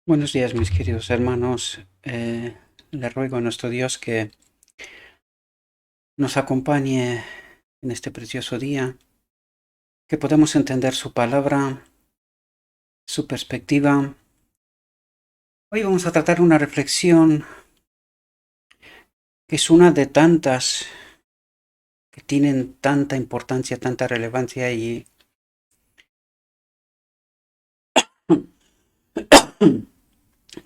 Buenos días, mis queridos hermanos. Le ruego a nuestro Dios que nos acompañe en este precioso día, que podamos entender su palabra, su perspectiva. Hoy vamos a tratar una reflexión que es una de tantas que tienen tanta importancia, tanta relevancia y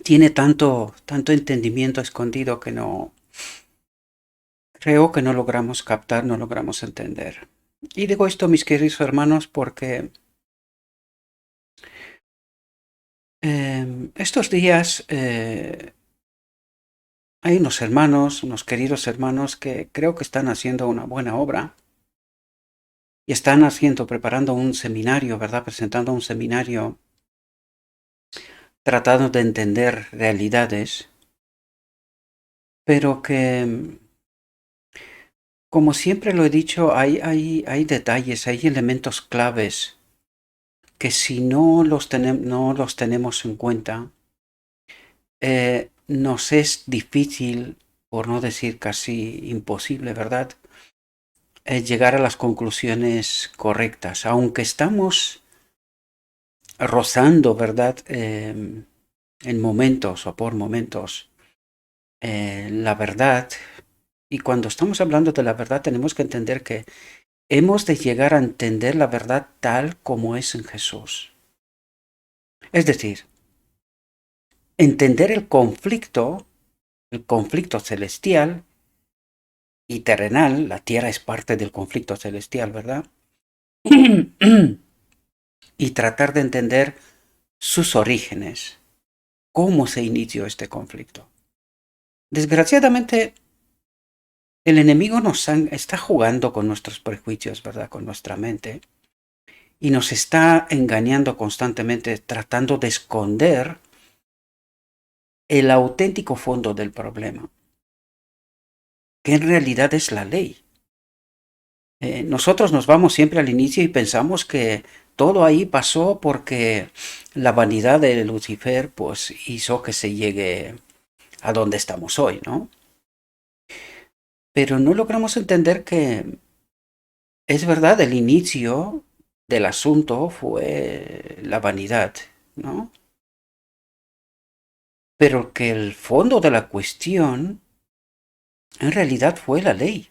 tiene tanto entendimiento escondido que creo que no logramos captar, no logramos entender. Y digo esto, mis queridos hermanos, porque estos días hay unos hermanos, unos queridos hermanos que creo que están haciendo una buena obra y están preparando un seminario, ¿verdad? Presentando un seminario tratando de entender realidades, pero que, como siempre lo he dicho, hay detalles, hay elementos claves que si no los tenemos en cuenta, nos es difícil, por no decir casi imposible, ¿verdad? Llegar a las conclusiones correctas, aunque estamos rozando, ¿verdad? En momentos o por momentos la verdad. Y cuando estamos hablando de la verdad tenemos que entender que hemos de llegar a entender la verdad tal como es en Jesús. Es decir, entender el conflicto celestial y terrenal. La tierra es parte del conflicto celestial, ¿verdad? Y tratar de entender sus orígenes, cómo se inició este conflicto. Desgraciadamente, el enemigo está jugando con nuestros prejuicios, ¿verdad? Con nuestra mente. Y nos está engañando constantemente, tratando de esconder el auténtico fondo del problema, que en realidad es la ley. Nosotros nos vamos siempre al inicio y pensamos que todo ahí pasó porque la vanidad de Lucifer pues hizo que se llegue a donde estamos hoy, ¿no? Pero no logramos entender que es verdad, el inicio del asunto fue la vanidad, ¿no? Pero que el fondo de la cuestión en realidad fue la ley,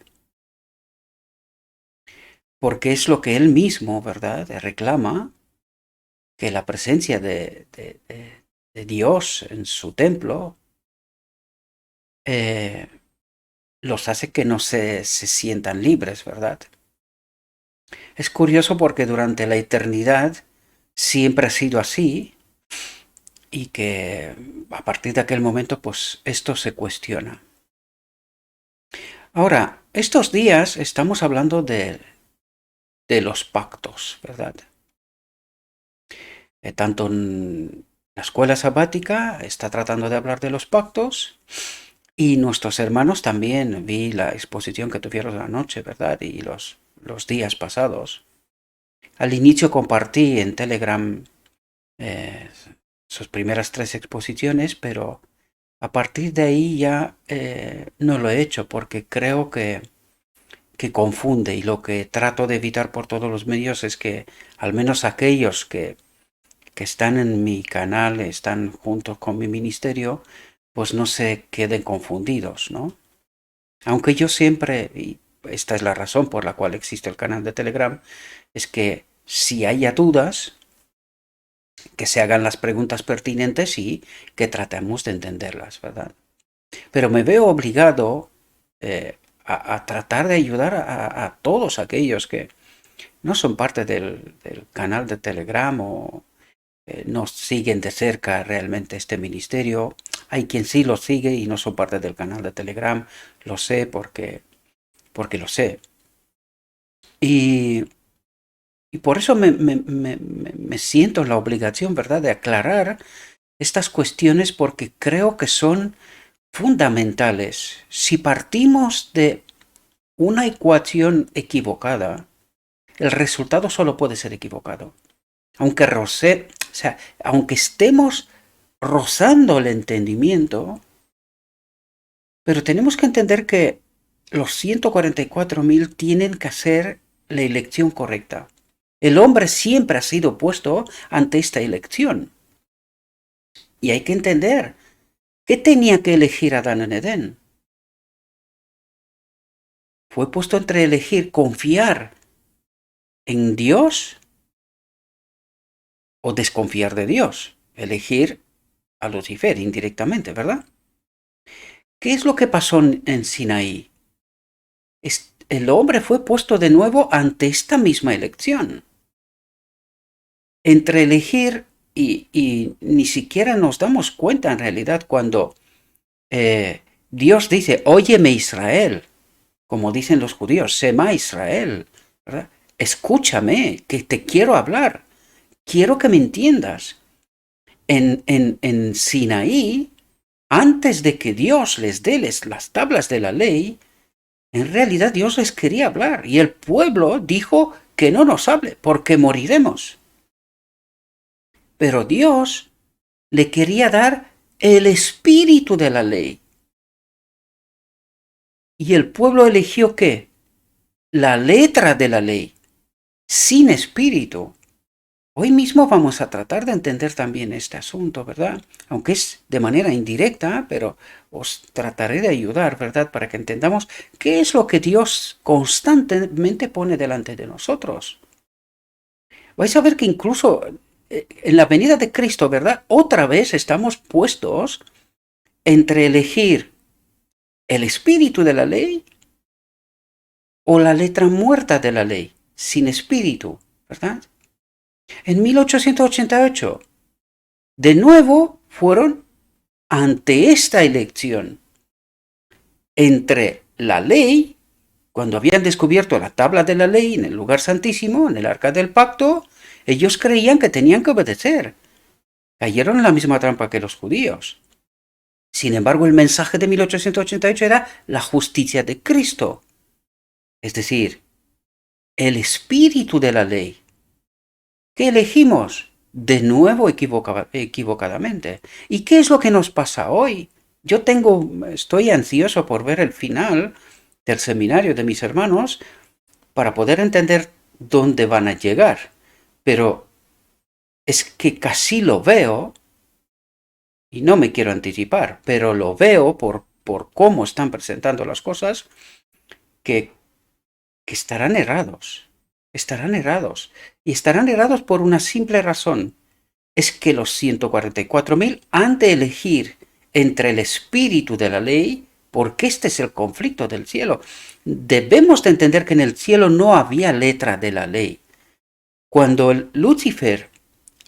porque es lo que él mismo, ¿verdad?, reclama, que la presencia de Dios en su templo eh, los hace que no se sientan libres, ¿verdad? Es curioso porque durante la eternidad siempre ha sido así, y que a partir de aquel momento pues esto se cuestiona. Ahora, estos días estamos hablando de los pactos, ¿verdad? Tanto en la escuela sabática está tratando de hablar de los pactos y nuestros hermanos también. Vi la exposición que tuvieron anoche, ¿verdad? Y los días pasados. Al inicio compartí en Telegram eh, sus primeras 3 exposiciones, pero a partir de ahí ya no lo he hecho porque creo que confunde, y lo que trato de evitar por todos los medios es que al menos aquellos que están en mi canal, están juntos con mi ministerio, pues no se queden confundidos, ¿no? Aunque yo siempre, y esta es la razón por la cual existe el canal de Telegram, es que si haya dudas, que se hagan las preguntas pertinentes y que tratemos de entenderlas, ¿verdad? Pero me veo obligado a tratar de ayudar a todos aquellos que no son parte del canal de Telegram o no siguen de cerca realmente este ministerio. Hay quien sí lo sigue y no son parte del canal de Telegram, lo sé porque lo sé. Y, y por eso me siento en la obligación, ¿verdad?, de aclarar estas cuestiones porque creo que son fundamentales. Si partimos de una ecuación equivocada, el resultado solo puede ser equivocado. Aunque aunque estemos rozando el entendimiento, pero tenemos que entender que los 144.000 tienen que hacer la elección correcta. El hombre siempre ha sido puesto ante esta elección. Y hay que entender, ¿qué tenía que elegir Adán en Edén? Fue puesto entre elegir confiar en Dios o desconfiar de Dios. Elegir a Lucifer indirectamente, ¿verdad? ¿Qué es lo que pasó en Sinaí? El hombre fue puesto de nuevo ante esta misma elección. Entre elegir y ni siquiera nos damos cuenta en realidad cuando Dios dice, óyeme Israel, como dicen los judíos, Sema Israel, ¿verdad? Escúchame, que te quiero hablar, quiero que me entiendas. En Sinaí, antes de que Dios les dé las tablas de la ley, en realidad Dios les quería hablar y el pueblo dijo que no nos hable porque moriremos. Pero Dios le quería dar el espíritu de la ley. Y el pueblo eligió ¿qué? La letra de la ley, sin espíritu. Hoy mismo vamos a tratar de entender también este asunto, ¿verdad? Aunque es de manera indirecta, pero os trataré de ayudar, ¿verdad? Para que entendamos qué es lo que Dios constantemente pone delante de nosotros. Vais a ver que incluso en la venida de Cristo, ¿verdad? Otra vez estamos puestos entre elegir el espíritu de la ley o la letra muerta de la ley, sin espíritu, ¿verdad? En 1888, de nuevo fueron ante esta elección entre la ley, cuando habían descubierto la tabla de la ley en el lugar santísimo, en el arca del pacto, ellos creían que tenían que obedecer. Cayeron en la misma trampa que los judíos. Sin embargo, el mensaje de 1888 era la justicia de Cristo, es decir, el espíritu de la ley. ¿Qué elegimos? De nuevo equivocadamente. ¿Y qué es lo que nos pasa hoy? Estoy ansioso por ver el final del seminario de mis hermanos para poder entender dónde van a llegar. Pero es que casi lo veo, y no me quiero anticipar, pero lo veo por cómo están presentando las cosas, que estarán errados. Estarán errados. Y estarán errados por una simple razón. Es que los 144.000 han de elegir entre el espíritu de la ley, porque este es el conflicto del cielo. Debemos de entender que en el cielo no había letra de la ley. Cuando Lucifer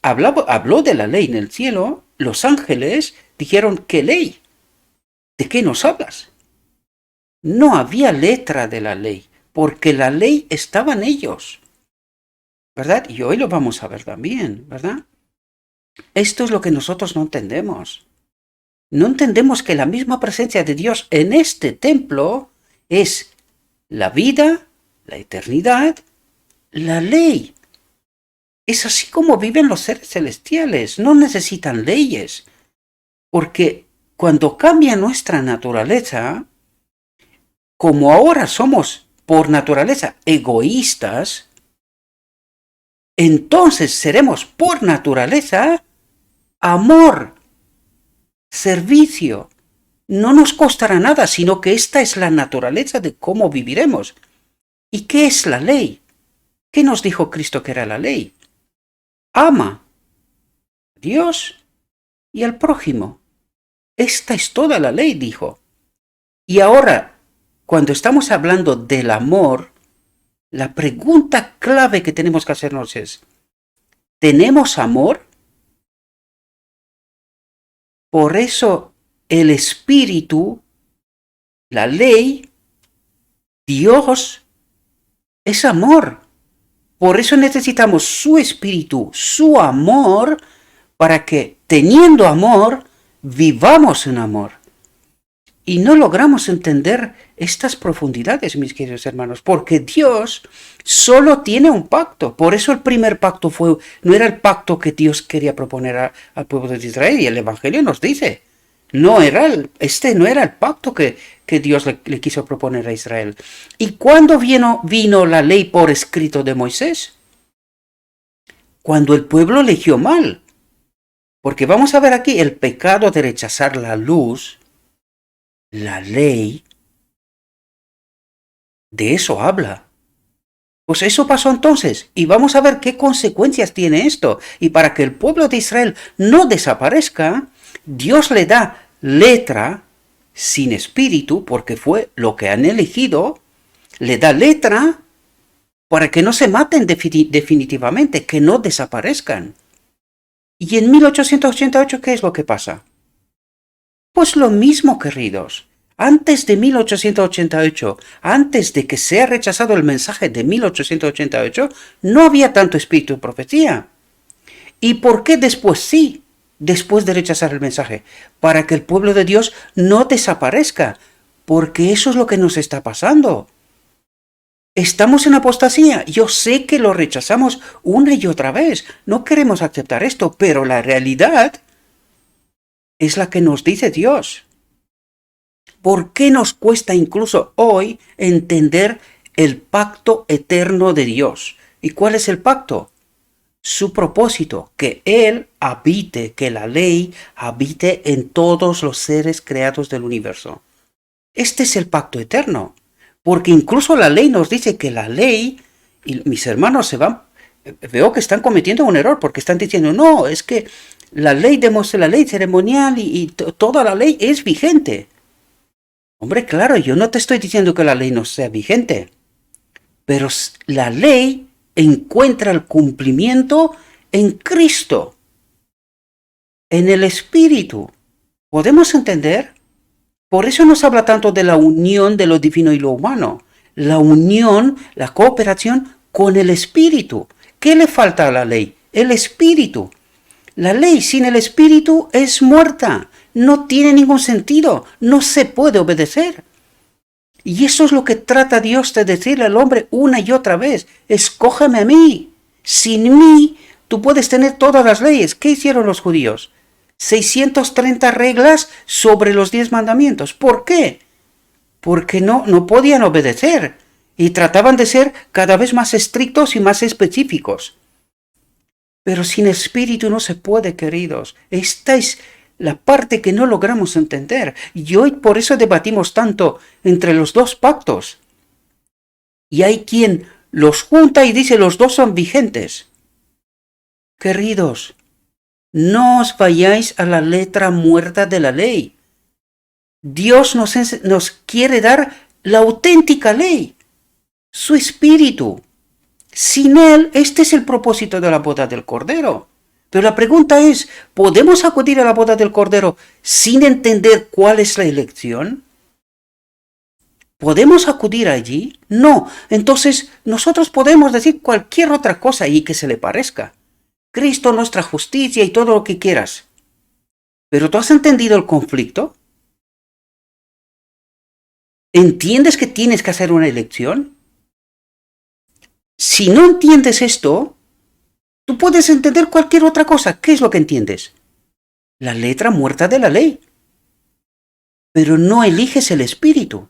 habló de la ley en el cielo, los ángeles dijeron, ¿qué ley? ¿De qué nos hablas? No había letra de la ley, porque la ley estaba en ellos, ¿verdad? Y hoy lo vamos a ver también, ¿verdad? Esto es lo que nosotros no entendemos. No entendemos que la misma presencia de Dios en este templo es la vida, la eternidad, la ley. Es así como viven los seres celestiales, no necesitan leyes, porque cuando cambia nuestra naturaleza, como ahora somos por naturaleza egoístas, entonces seremos por naturaleza amor, servicio. No nos costará nada, sino que esta es la naturaleza de cómo viviremos. ¿Y qué es la ley? ¿Qué nos dijo Cristo que era la ley? Ama a Dios y al prójimo. Esta es toda la ley, dijo. Y ahora, cuando estamos hablando del amor, la pregunta clave que tenemos que hacernos es, ¿tenemos amor? Por eso el espíritu, la ley, Dios, es amor. Por eso necesitamos su espíritu, su amor, para que teniendo amor, vivamos en amor. Y no logramos entender estas profundidades, mis queridos hermanos, porque Dios solo tiene un pacto. Por eso el primer pacto no era el pacto que Dios quería proponer al pueblo de Israel. Y el Evangelio nos dice, este no era el pacto que Dios le quiso proponer a Israel. ¿Y cuándo vino la ley por escrito de Moisés? Cuando el pueblo eligió mal. Porque vamos a ver aquí el pecado de rechazar la luz. La ley, de eso habla. Pues eso pasó entonces, y vamos a ver qué consecuencias tiene esto. Y para que el pueblo de Israel no desaparezca, Dios le da letra sin espíritu, porque fue lo que han elegido, le da letra para que no se maten definitivamente, que no desaparezcan. Y en 1888, ¿qué es lo que pasa? Pues lo mismo, queridos. Antes de 1888, antes de que sea rechazado el mensaje de 1888, no había tanto espíritu de profecía. ¿Y por qué después sí? Después de rechazar el mensaje. Para que el pueblo de Dios no desaparezca. Porque eso es lo que nos está pasando. Estamos en apostasía. Yo sé que lo rechazamos una y otra vez. No queremos aceptar esto, pero la realidad es la que nos dice Dios. ¿Por qué nos cuesta incluso hoy entender el pacto eterno de Dios? ¿Y cuál es el pacto? Su propósito, que Él habite, que la ley habite en todos los seres creados del universo. Este es el pacto eterno, porque incluso la ley nos dice que la ley, y mis hermanos veo que están cometiendo un error, porque están diciendo, no, es que la ley ceremonial y toda la ley es vigente. Hombre, claro, yo no te estoy diciendo que la ley no sea vigente, pero la ley encuentra el cumplimiento en Cristo, en el Espíritu. ¿Podemos entender? Por eso nos habla tanto de la unión de lo divino y lo humano. La unión, la cooperación con el Espíritu. ¿Qué le falta a la ley? El Espíritu. La ley sin el Espíritu es muerta. No tiene ningún sentido. No se puede obedecer. Y eso es lo que trata Dios de decirle al hombre una y otra vez. Escógeme a mí. Sin mí, tú puedes tener todas las leyes. ¿Qué hicieron los judíos? 630 reglas sobre los 10 mandamientos. ¿Por qué? Porque no podían obedecer. Y trataban de ser cada vez más estrictos y más específicos. Pero sin espíritu no se puede, queridos. Esta es la parte que no logramos entender. Y hoy por eso debatimos tanto entre los dos pactos. Y hay quien los junta y dice los dos son vigentes. Queridos, no os vayáis a la letra muerta de la ley. Dios nos quiere dar la auténtica ley, su espíritu. Sin él, este es el propósito de la boda del Cordero. Pero la pregunta es, ¿podemos acudir a la boda del Cordero sin entender cuál es la elección? ¿Podemos acudir allí? No. Entonces, nosotros podemos decir cualquier otra cosa y que se le parezca. Cristo, nuestra justicia y todo lo que quieras. ¿Pero tú has entendido el conflicto? ¿Entiendes que tienes que hacer una elección? Si no entiendes esto, tú puedes entender cualquier otra cosa. ¿Qué es lo que entiendes? La letra muerta de la ley. Pero no eliges el espíritu.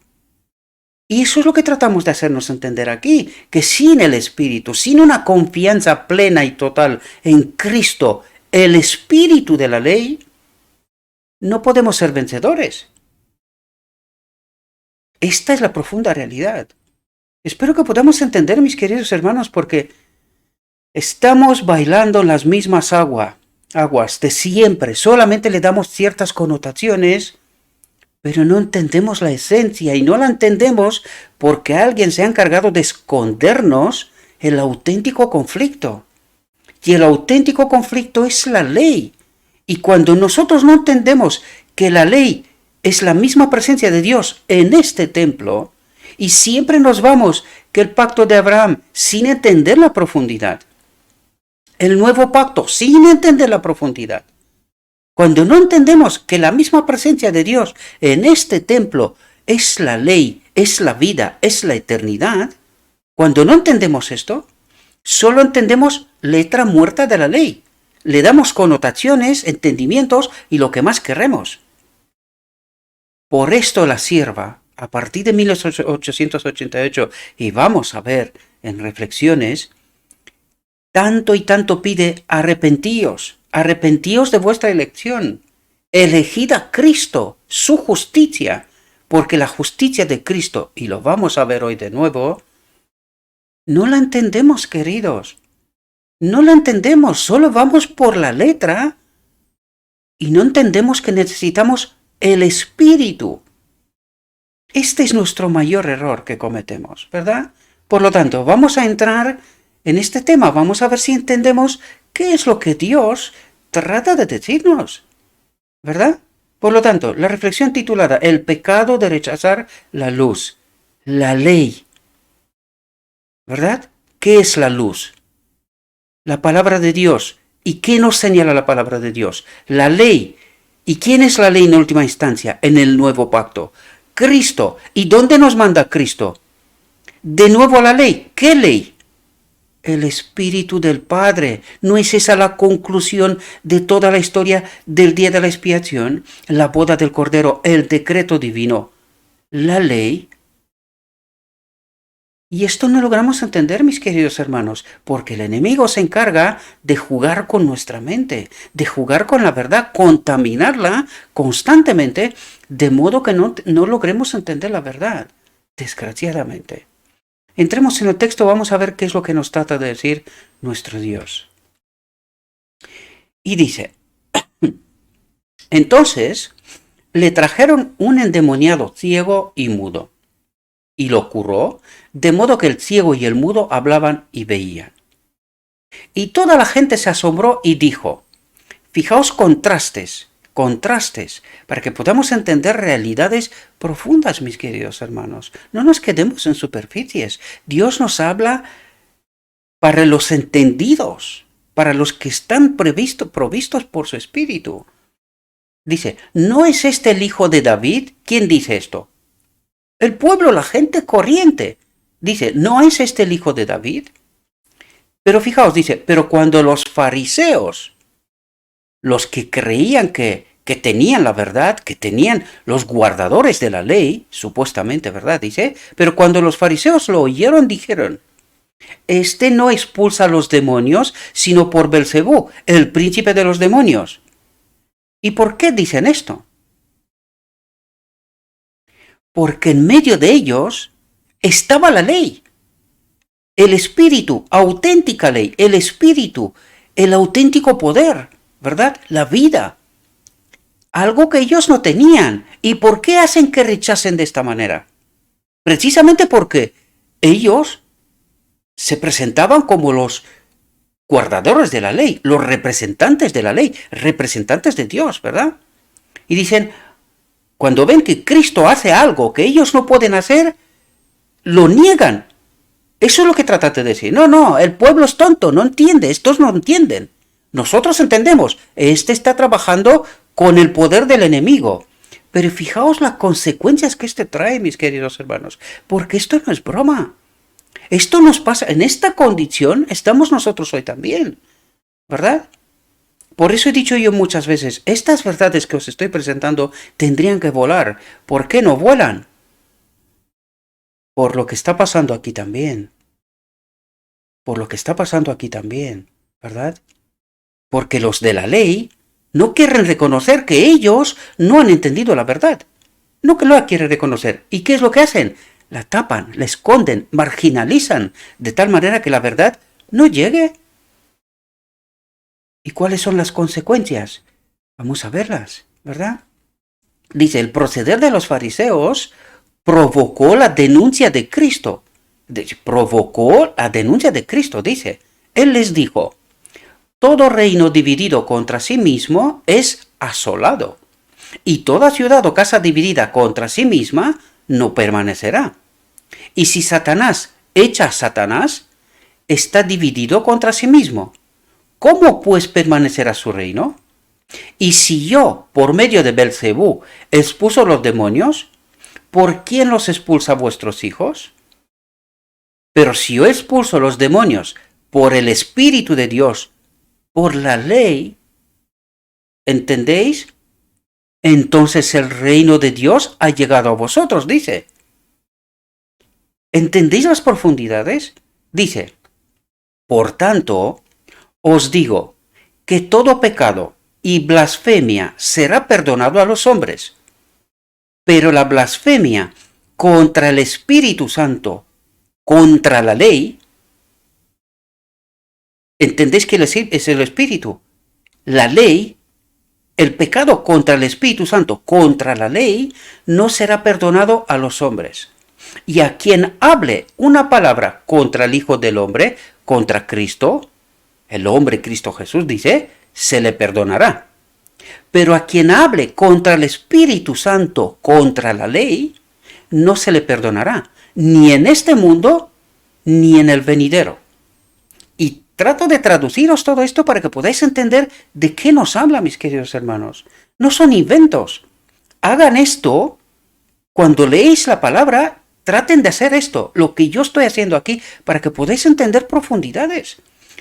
Y eso es lo que tratamos de hacernos entender aquí, que sin el espíritu, sin una confianza plena y total en Cristo, el espíritu de la ley, no podemos ser vencedores. Esta es la profunda realidad. Espero que podamos entender, mis queridos hermanos, porque estamos bailando en las mismas aguas de siempre. Solamente le damos ciertas connotaciones, pero no entendemos la esencia y no la entendemos porque alguien se ha encargado de escondernos el auténtico conflicto. Y el auténtico conflicto es la ley. Y cuando nosotros no entendemos que la ley es la misma presencia de Dios en este templo, y siempre nos vamos que el pacto de Abraham sin entender la profundidad, el nuevo pacto sin entender la profundidad, Cuando no entendemos que la misma presencia de Dios en este templo es la ley, es la vida, es la eternidad, cuando no entendemos esto, solo entendemos letra muerta de la ley. Le damos connotaciones, entendimientos y lo que más queremos. Por esto la sierva, a partir de 1888, y vamos a ver en reflexiones, tanto y tanto pide: arrepentíos, arrepentíos de vuestra elección, elegid a Cristo, su justicia, porque la justicia de Cristo, y lo vamos a ver hoy de nuevo, no la entendemos, queridos. No la entendemos, solo vamos por la letra y no entendemos que necesitamos el Espíritu. Este es nuestro mayor error que cometemos, ¿verdad? Por lo tanto, vamos a entrar en este tema, vamos a ver si entendemos qué es lo que Dios trata de decirnos, ¿verdad? Por lo tanto, la reflexión titulada El pecado de rechazar la luz, la ley, ¿verdad? ¿Qué es la luz? La palabra de Dios. ¿Y qué nos señala la palabra de Dios? La ley. ¿Y quién es la ley en última instancia en el nuevo pacto? Cristo. ¿Y dónde nos manda Cristo? De nuevo a la ley. ¿Qué ley? El Espíritu del Padre. ¿No es esa la conclusión de toda la historia del día de la expiación? La boda del Cordero, el decreto divino, la ley. Y esto no logramos entender, mis queridos hermanos, porque el enemigo se encarga de jugar con nuestra mente, de jugar con la verdad, contaminarla constantemente, de modo que no logremos entender la verdad, desgraciadamente. Entremos en el texto, vamos a ver qué es lo que nos trata de decir nuestro Dios. Y dice: entonces le trajeron un endemoniado ciego y mudo, y lo curó, de modo que el ciego y el mudo hablaban y veían. Y toda la gente se asombró y dijo: fijaos contrastes, para que podamos entender realidades profundas, mis queridos hermanos. No nos quedemos en superficies. Dios nos habla para los entendidos, para los que están provistos por su Espíritu. Dice: ¿no es este el hijo de David? ¿Quién dice esto? El pueblo, la gente corriente. Dice: ¿no es este el hijo de David? Pero fijaos, dice: pero cuando los fariseos, los que creían que tenían la verdad, que tenían los guardadores de la ley, supuestamente, ¿verdad? Dice: pero cuando los fariseos lo oyeron, dijeron: este no expulsa a los demonios, sino por Belcebú, el príncipe de los demonios. ¿Y por qué dicen esto? Porque en medio de ellos estaba la ley, el Espíritu, auténtica ley, el Espíritu, el auténtico poder, ¿verdad? La vida. Algo que ellos no tenían. ¿Y por qué hacen que rechacen de esta manera? Precisamente porque ellos se presentaban como los guardadores de la ley, los representantes de la ley, representantes de Dios, ¿verdad? Y dicen: cuando ven que Cristo hace algo que ellos no pueden hacer, lo niegan. Eso es lo que tratan de decir. No, el pueblo es tonto, no entiende, estos no entienden. Nosotros entendemos, este está trabajando con el poder del enemigo. Pero fijaos las consecuencias que este trae, mis queridos hermanos, porque esto no es broma. Esto nos pasa, en esta condición estamos nosotros hoy también, ¿verdad? Por eso he dicho yo muchas veces, estas verdades que os estoy presentando tendrían que volar. ¿Por qué no vuelan? Por lo que está pasando aquí también. Por lo que está pasando aquí también, ¿verdad? Porque los de la ley no quieren reconocer que ellos no han entendido la verdad. No que lo quieren reconocer. ¿Y qué es lo que hacen? La tapan, la esconden, marginalizan, de tal manera que la verdad no llegue. ¿Y cuáles son las consecuencias? Vamos a verlas, ¿verdad? Dice: el proceder de los fariseos provocó la denuncia de Cristo. Provocó la denuncia de Cristo, dice. Él les dijo: todo reino dividido contra sí mismo es asolado, y toda ciudad o casa dividida contra sí misma no permanecerá. Y si Satanás echa a Satanás, está dividido contra sí mismo. ¿Cómo pues permanecerá su reino? Y si yo, por medio de Belcebú, expulso los demonios, ¿por quién los expulsa vuestros hijos? Pero si yo expulso los demonios por el Espíritu de Dios, por la ley, ¿entendéis? Entonces el reino de Dios ha llegado a vosotros, dice. ¿Entendéis las profundidades? Dice, por tanto, os digo que todo pecado y blasfemia será perdonado a los hombres, pero la blasfemia contra el Espíritu Santo, contra la ley, ¿entendéis que es el Espíritu? La ley, el pecado contra el Espíritu Santo, contra la ley, no será perdonado a los hombres. Y a quien hable una palabra contra el Hijo del Hombre, contra Cristo, el hombre Cristo Jesús dice, se le perdonará. Pero a quien hable contra el Espíritu Santo, contra la ley, no se le perdonará, ni en este mundo, ni en el venidero. Y trato de traduciros todo esto para que podáis entender de qué nos habla, mis queridos hermanos. No son inventos. Hagan esto, cuando leéis la palabra, traten de hacer esto, lo que yo estoy haciendo aquí, para que podáis entender profundidades.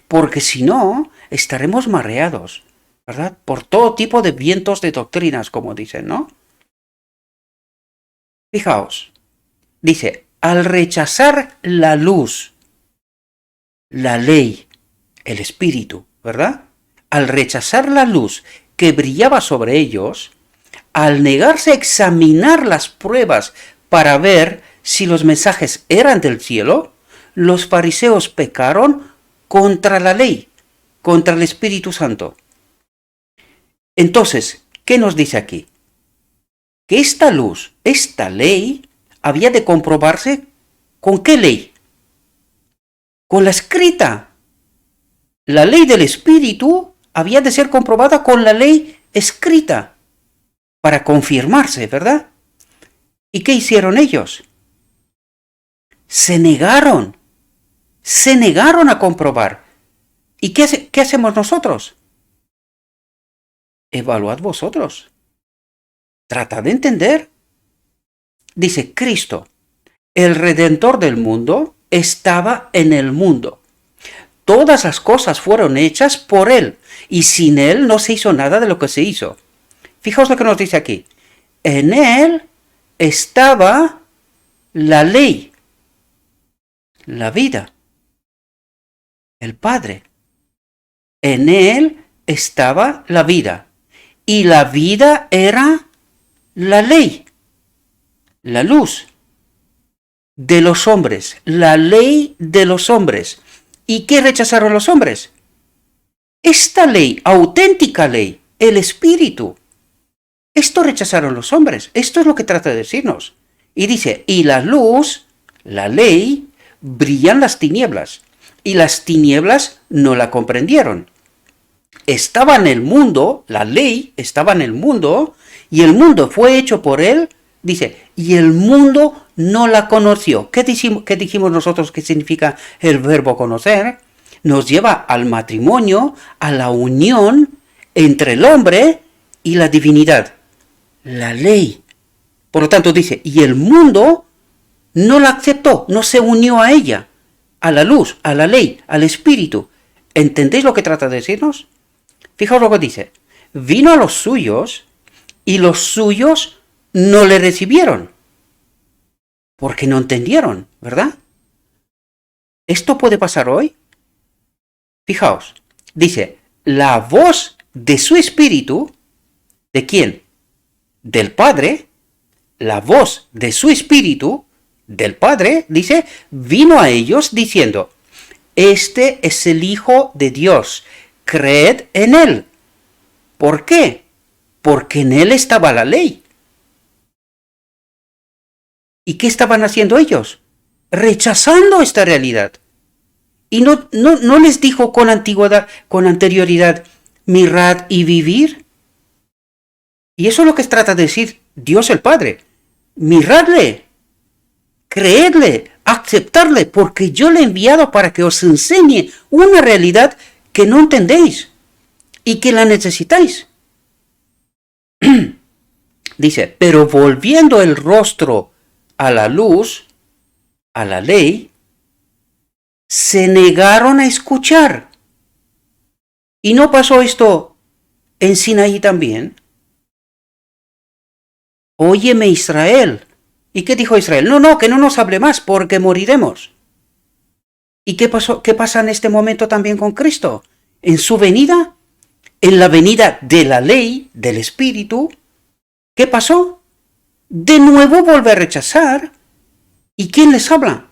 Porque si no, estaremos mareados, ¿verdad? Por todo tipo de vientos de doctrinas, como dicen, ¿no? Fijaos, dice, al rechazar la luz, la ley, el espíritu, ¿verdad? Al rechazar la luz que brillaba sobre ellos, al negarse a examinar las pruebas para ver si los mensajes eran del cielo, los fariseos pecaron contra la ley, contra el Espíritu Santo. Entonces, ¿qué nos dice aquí? Que esta luz, esta ley, había de comprobarse ¿con qué ley? Con la escrita. La ley del Espíritu había de ser comprobada con la ley escrita para confirmarse, ¿verdad? ¿Y qué hicieron ellos? Se negaron a comprobar. ¿Y qué hacemos nosotros? Evaluad vosotros. Tratad de entender. Dice Cristo, el Redentor del mundo, estaba en el mundo. Todas las cosas fueron hechas por Él, y sin Él no se hizo nada de lo que se hizo. Fijaos lo que nos dice aquí. En Él estaba la ley, la vida, el Padre. En Él estaba la vida, y la vida era la ley, la luz de los hombres, la ley de los hombres. ¿Y qué rechazaron los hombres? Esta ley, auténtica ley, el Espíritu. Esto rechazaron los hombres. Esto es lo que trata de decirnos. Y dice, y la luz, la ley, brillan las tinieblas, y las tinieblas no la comprendieron. Estaba en el mundo, la ley estaba en el mundo, y el mundo fue hecho por Él, dice, y el mundo no la conoció. ¿Qué dijimos nosotros que significa el verbo conocer? Nos lleva al matrimonio, a la unión entre el hombre y la divinidad. La ley. Por lo tanto dice, y el mundo no la aceptó, no se unió a ella, a la luz, a la ley, al Espíritu. ¿Entendéis lo que trata de decirnos? Fijaos lo que dice. Vino a los suyos y los suyos no le recibieron. Porque no entendieron, ¿verdad? ¿Esto puede pasar hoy? Fijaos, dice, la voz de su Espíritu, ¿de quién? Del Padre, la voz de su Espíritu, del Padre, dice, vino a ellos diciendo, este es el Hijo de Dios, creed en Él. ¿Por qué? Porque en Él estaba la ley. ¿Y qué estaban haciendo ellos? Rechazando esta realidad. Y no les dijo con anterioridad, mirad y vivir. Y eso es lo que trata de decir Dios el Padre. Miradle, creedle, aceptarle, porque yo le he enviado para que os enseñe una realidad que no entendéis y que la necesitáis. Dice, pero volviendo el rostro a la luz, a la ley, se negaron a escuchar. ¿Y no pasó esto en Sinaí también? Óyeme, Israel. ¿Y qué dijo Israel? No, que no nos hable más porque moriremos. ¿Y qué pasó? ¿Qué pasa en este momento también con Cristo? En su venida, en la venida de la ley, del Espíritu, ¿qué pasó? De nuevo vuelve a rechazar. ¿Y quién les habla?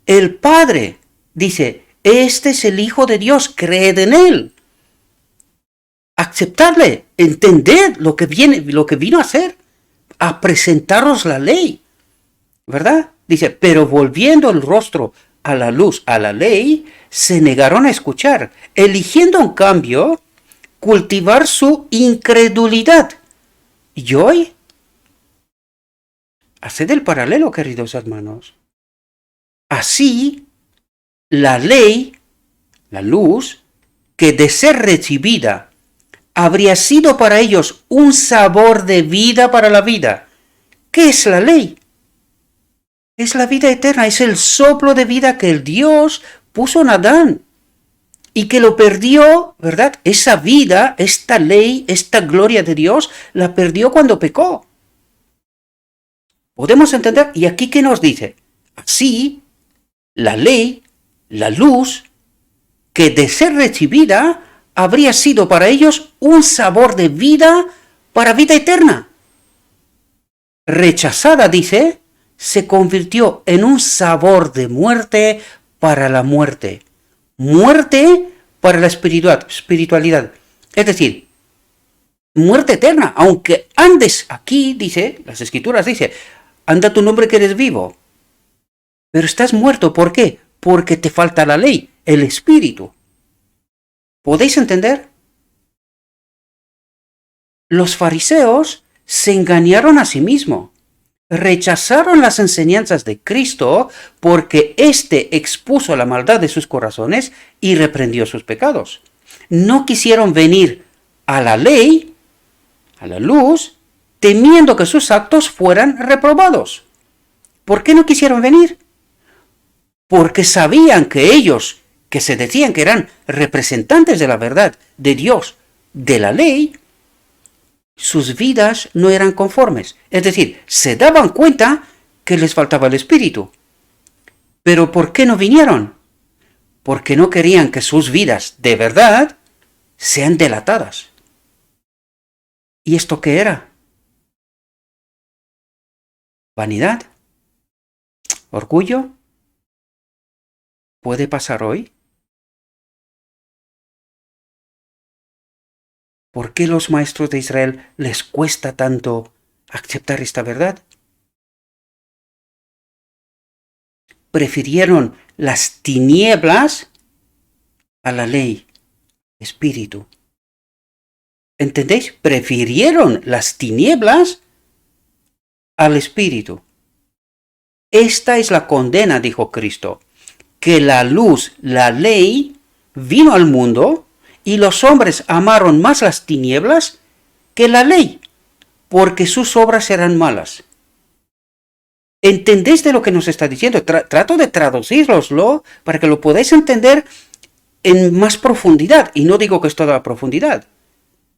El Padre. Dice, este es el Hijo de Dios, creed en Él. Aceptarle, entender lo que vino a hacer, a presentaros la ley. ¿Verdad? Dice, pero volviendo el rostro a la luz, a la ley, se negaron a escuchar, eligiendo en cambio cultivar su incredulidad. Y hoy, haced el paralelo, queridos hermanos. Así, la ley, la luz, que de ser recibida, habría sido para ellos un sabor de vida para la vida. ¿Qué es la ley? Es la vida eterna, es el soplo de vida que el Dios puso en Adán y que lo perdió, ¿verdad? Esa vida, esta ley, esta gloria de Dios, la perdió cuando pecó. ¿Podemos entender? ¿Y aquí qué nos dice? Así, la ley, la luz, que de ser recibida, habría sido para ellos un sabor de vida para vida eterna. Rechazada, dice, se convirtió en un sabor de muerte para la muerte. Muerte para la espiritualidad. Es decir, muerte eterna. Aunque andes aquí, dice, las escrituras dice, anda tu nombre que eres vivo. Pero estás muerto, ¿por qué? Porque te falta la ley, el espíritu. ¿Podéis entender? Los fariseos se engañaron a sí mismos. Rechazaron las enseñanzas de Cristo porque éste expuso la maldad de sus corazones y reprendió sus pecados. No quisieron venir a la ley, a la luz, temiendo que sus actos fueran reprobados. ¿Por qué no quisieron venir? Porque sabían que ellos, que se decían que eran representantes de la verdad, de Dios, de la ley, sus vidas no eran conformes. Es decir, se daban cuenta que les faltaba el Espíritu. ¿Pero por qué no vinieron? Porque no querían que sus vidas de verdad sean delatadas. ¿Y esto qué era? ¿Vanidad? ¿Orgullo? ¿Puede pasar hoy? ¿Por qué los maestros de Israel les cuesta tanto aceptar esta verdad? Prefirieron las tinieblas a la ley, espíritu. ¿Entendéis? Prefirieron las tinieblas al espíritu. Esta es la condena, dijo Cristo, que la luz, la ley, vino al mundo y los hombres amaron más las tinieblas que la ley, porque sus obras eran malas. ¿Entendéis de lo que nos está diciendo? Trato de traduciroslo para que lo podáis entender en más profundidad. Y no digo que es toda la profundidad,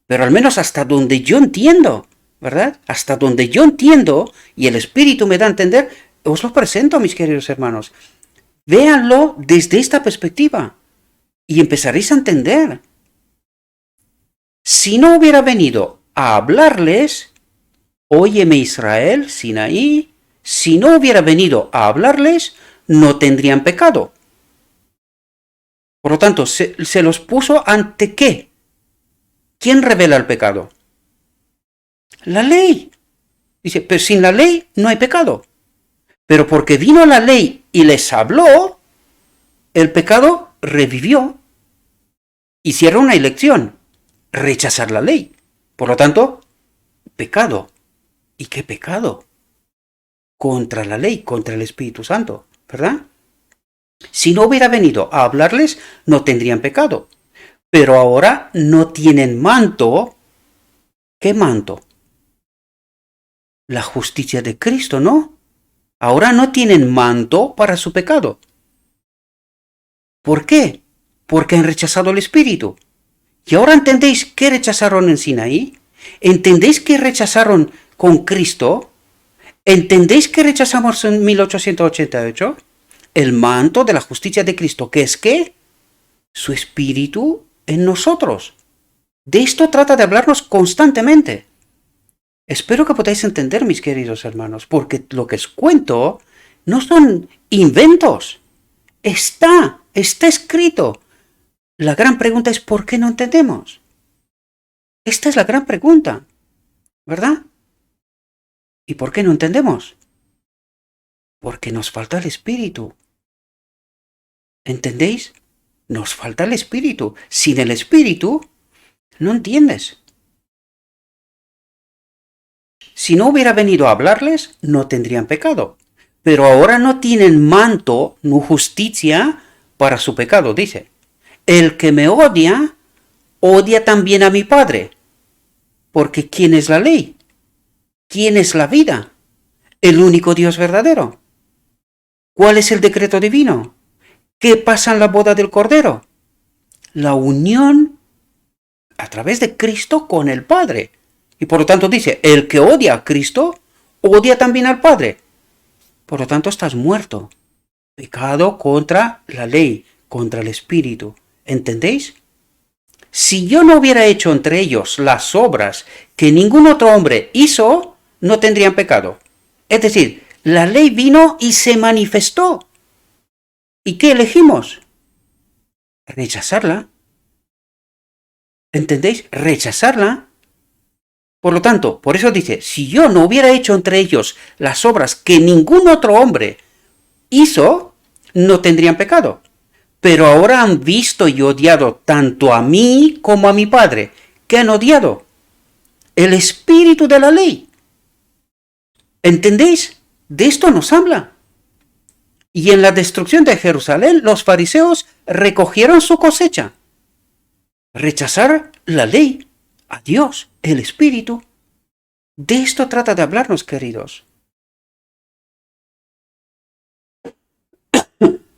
pero al menos hasta donde yo entiendo, ¿verdad? Hasta donde yo entiendo y el Espíritu me da a entender, os lo presento, mis queridos hermanos. Véanlo desde esta perspectiva y empezaréis a entender. Si no hubiera venido a hablarles, óyeme Israel, Sinaí, si no hubiera venido a hablarles, no tendrían pecado. Por lo tanto, se los puso ante ¿qué? ¿Quién revela el pecado? La ley. Dice, pero sin la ley no hay pecado. Pero porque vino la ley y les habló, el pecado revivió. Hicieron una elección. Rechazar la ley. Por lo tanto, pecado. ¿Y qué pecado? Contra la ley, contra el Espíritu Santo, ¿verdad? Si no hubiera venido a hablarles, no tendrían pecado. Pero ahora no tienen manto. ¿Qué manto? la justicia de Cristo, ¿no? Ahora no tienen manto para su pecado. ¿Por qué? Porque han rechazado el Espíritu. ¿Y ahora entendéis qué rechazaron en Sinaí? ¿Entendéis qué rechazaron con Cristo? ¿Entendéis qué rechazamos en 1888? El manto de la justicia de Cristo, que es ¿qué? Su Espíritu en nosotros. De esto trata de hablarnos constantemente. Espero que podáis entender, mis queridos hermanos, porque lo que os cuento no son inventos. Está escrito. La gran pregunta es ¿por qué no entendemos? Esta es la gran pregunta, ¿verdad? ¿Y por qué no entendemos? Porque nos falta el Espíritu. ¿Entendéis? Nos falta el Espíritu. Sin el Espíritu, no entiendes. Si no hubiera venido a hablarles, no tendrían pecado. Pero ahora no tienen manto, ni justicia para su pecado, dice. El que me odia, odia también a mi Padre. Porque ¿quién es la ley? ¿Quién es la vida? El único Dios verdadero. ¿Cuál es el decreto divino? ¿Qué pasa en la boda del Cordero? La unión a través de Cristo con el Padre. Y por lo tanto dice, el que odia a Cristo, odia también al Padre. Por lo tanto estás muerto. Pecado contra la ley, contra el Espíritu. ¿Entendéis? Si yo no hubiera hecho entre ellos las obras que ningún otro hombre hizo, no tendrían pecado. Es decir, la ley vino y se manifestó. ¿Y qué elegimos? Rechazarla. ¿Entendéis? Rechazarla. Por lo tanto, por eso dice, si yo no hubiera hecho entre ellos las obras que ningún otro hombre hizo, no tendrían pecado. Pero ahora han visto y odiado tanto a mí como a mi Padre. ¿Qué han odiado? El espíritu de la ley. ¿Entendéis? De esto nos habla. Y en la destrucción de Jerusalén, los fariseos recogieron su cosecha. Rechazar la ley, a Dios, el espíritu. De esto trata de hablarnos, queridos.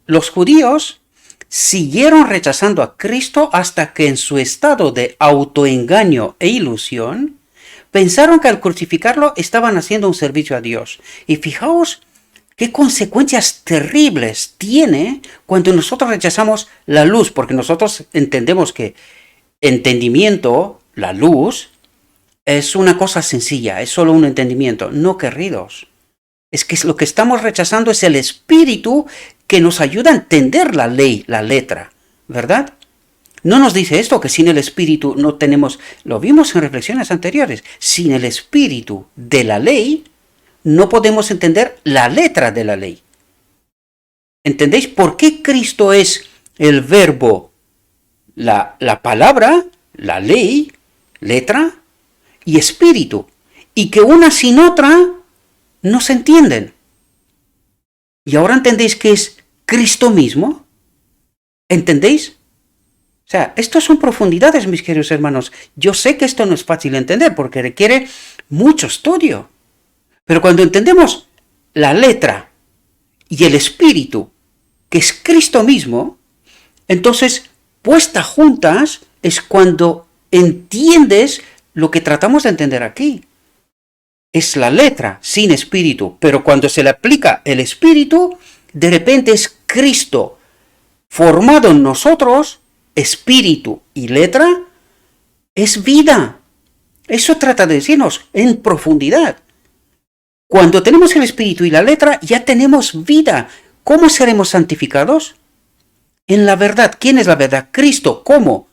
Los judíos siguieron rechazando a Cristo hasta que en su estado de autoengaño e ilusión, pensaron que al crucificarlo estaban haciendo un servicio a Dios. Y fijaos qué consecuencias terribles tiene cuando nosotros rechazamos la luz, porque nosotros entendemos que entendimiento, la luz, es una cosa sencilla, es solo un entendimiento. No, queridos. Es que lo que estamos rechazando es el espíritu que nos ayuda a entender la ley, la letra, ¿verdad? No nos dice esto, que sin el espíritu no tenemos, lo vimos en reflexiones anteriores, sin el espíritu de la ley no podemos entender la letra de la ley. ¿Entendéis por qué Cristo es el verbo, la palabra, la ley, letra y espíritu? Y que una sin otra no se entienden. ¿Y ahora entendéis que es Cristo mismo? ¿Entendéis? O sea, esto son profundidades, mis queridos hermanos. Yo sé que esto no es fácil de entender porque requiere mucho estudio. Pero cuando entendemos la letra y el espíritu, que es Cristo mismo, entonces, puestas juntas, es cuando entiendes lo que tratamos de entender aquí. Es la letra sin espíritu, pero cuando se le aplica el espíritu, de repente es Cristo formado en nosotros, espíritu y letra, es vida. Eso trata de decirnos en profundidad. Cuando tenemos el espíritu y la letra, ya tenemos vida. ¿Cómo seremos santificados? En la verdad. ¿Quién es la verdad? Cristo. ¿Cómo?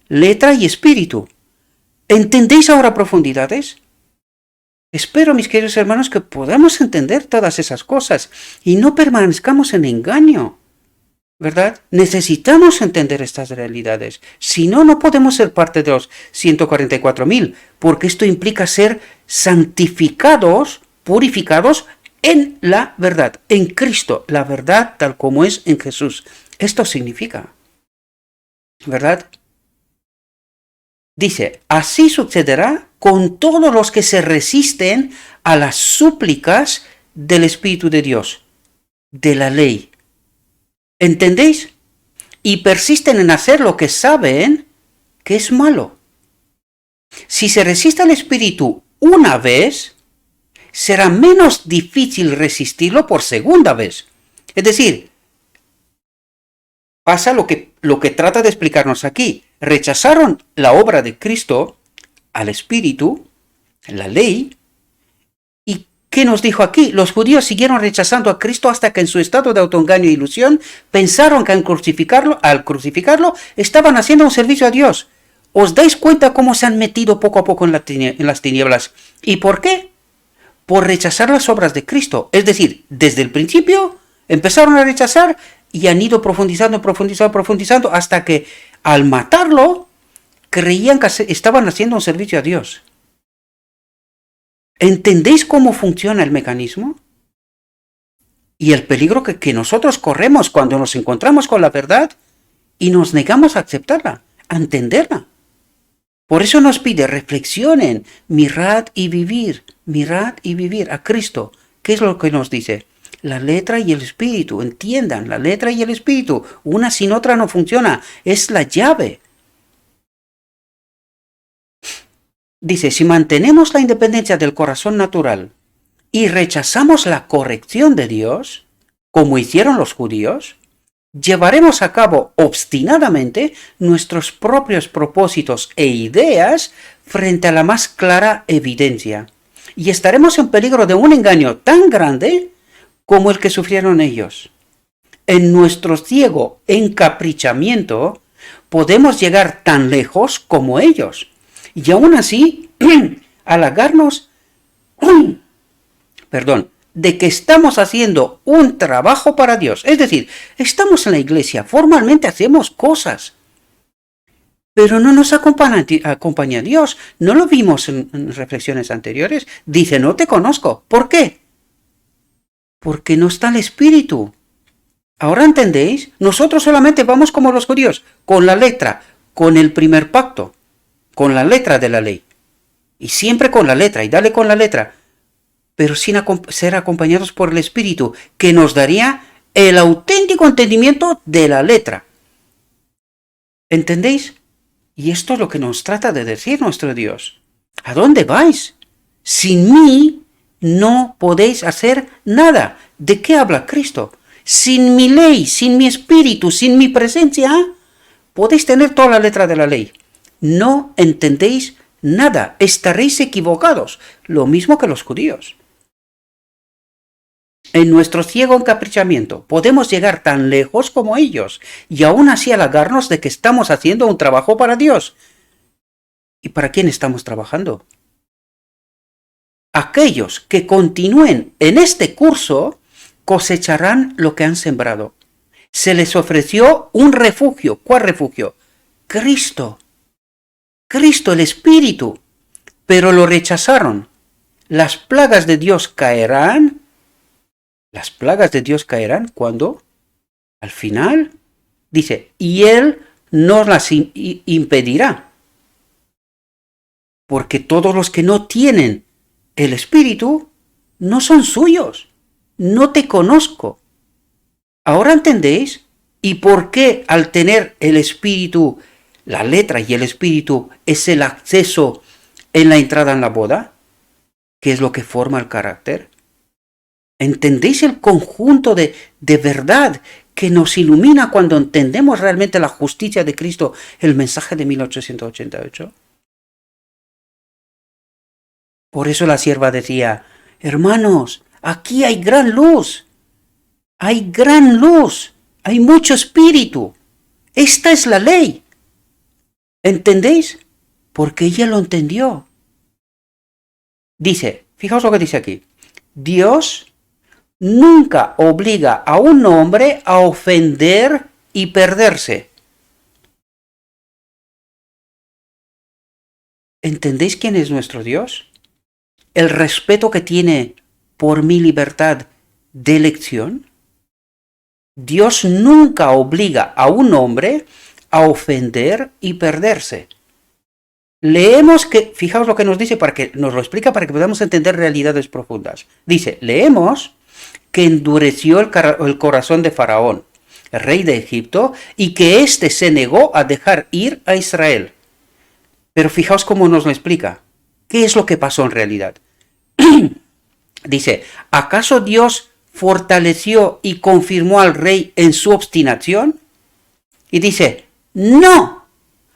Letra y espíritu. ¿Entendéis ahora profundidades? Espero, mis queridos hermanos, que podamos entender todas esas cosas y no permanezcamos en engaño, ¿verdad? Necesitamos entender estas realidades. Si no, no podemos ser parte de los 144.000, porque esto implica ser santificados, purificados en la verdad, en Cristo, la verdad tal como es en Jesús. Esto significa, ¿verdad? Dice, así sucederá con todos los que se resisten a las súplicas del Espíritu de Dios, de la ley. ¿Entendéis? Y persisten en hacer lo que saben que es malo. Si se resiste al Espíritu una vez, será menos difícil resistirlo por segunda vez. Es decir, pasa lo que trata de explicarnos aquí. Rechazaron la obra de Cristo, al Espíritu, la ley. ¿Y qué nos dijo aquí? Los judíos siguieron rechazando a Cristo hasta que en su estado de autoengaño e ilusión pensaron que al crucificarlo estaban haciendo un servicio a Dios. ¿Os dais cuenta cómo se han metido poco a poco en las tinieblas? ¿Y por qué? Por rechazar las obras de Cristo. Es decir, desde el principio empezaron a rechazar y han ido profundizando hasta que al matarlo creían que estaban haciendo un servicio a Dios. ¿Entendéis cómo funciona el mecanismo? Y el peligro que nosotros corremos cuando nos encontramos con la verdad y nos negamos a aceptarla, a entenderla. Por eso nos pide, reflexionen, mirad y vivir a Cristo. ¿Qué es lo que nos dice? La letra y el espíritu, entiendan, la letra y el espíritu, una sin otra no funciona, es la llave. Dice, si mantenemos la independencia del corazón natural y rechazamos la corrección de Dios, como hicieron los judíos, llevaremos a cabo obstinadamente nuestros propios propósitos e ideas frente a la más clara evidencia, y estaremos en peligro de un engaño tan grande como el que sufrieron ellos. En nuestro ciego encaprichamiento podemos llegar tan lejos como ellos, y aún así halagarnos de que estamos haciendo un trabajo para Dios. Es decir, estamos en la iglesia, formalmente hacemos cosas, pero no nos acompaña Dios. No lo vimos en reflexiones anteriores. Dice, no te conozco. ¿Por qué? Porque no está el Espíritu. ¿Ahora entendéis? Nosotros solamente vamos como los judíos, con la letra, con el primer pacto, con la letra de la ley. Y siempre con la letra, y dale con la letra, pero sin ser acompañados por el Espíritu, que nos daría el auténtico entendimiento de la letra. ¿Entendéis? Y esto es lo que nos trata de decir nuestro Dios. ¿A dónde vais? Sin mí no podéis hacer nada. ¿De qué habla Cristo? Sin mi ley, sin mi espíritu, sin mi presencia, podéis tener toda la letra de la ley. No entendéis nada, estaréis equivocados, lo mismo que los judíos. En nuestro ciego encaprichamiento podemos llegar tan lejos como ellos y aún así halagarnos de que estamos haciendo un trabajo para Dios. ¿Y para quién estamos trabajando? Aquellos que continúen en este curso cosecharán lo que han sembrado. Se les ofreció un refugio. ¿Cuál refugio? Cristo. Cristo, el Espíritu. Pero lo rechazaron. Las plagas de Dios caerán. Las plagas de Dios caerán cuando, al final, dice, y Él no las impedirá. Porque todos los que no tienen el Espíritu no son suyos. No te conozco. ¿Ahora entendéis? ¿Y por qué al tener el Espíritu, la letra y el Espíritu, es el acceso en la entrada en la boda? ¿Qué es lo que forma el carácter? ¿Entendéis el conjunto de verdad que nos ilumina cuando entendemos realmente la justicia de Cristo, el mensaje de 1888? Por eso la sierva decía, hermanos, aquí hay gran luz, hay mucho espíritu. Esta es la ley. ¿Entendéis? Porque ella lo entendió. Dice, fijaos lo que dice aquí, Dios nunca obliga a un hombre a ofender y perderse. ¿Entendéis quién es nuestro Dios? El respeto que tiene por mi libertad de elección. Dios nunca obliga a un hombre a ofender y perderse. Leemos que, fijaos lo que nos dice, para que nos lo explica para que podamos entender realidades profundas. Dice, leemos que endureció el corazón de Faraón, el rey de Egipto, y que éste se negó a dejar ir a Israel. Pero fijaos cómo nos lo explica. ¿Qué es lo que pasó en realidad? Dice, ¿acaso Dios fortaleció y confirmó al rey en su obstinación? Y dice, no,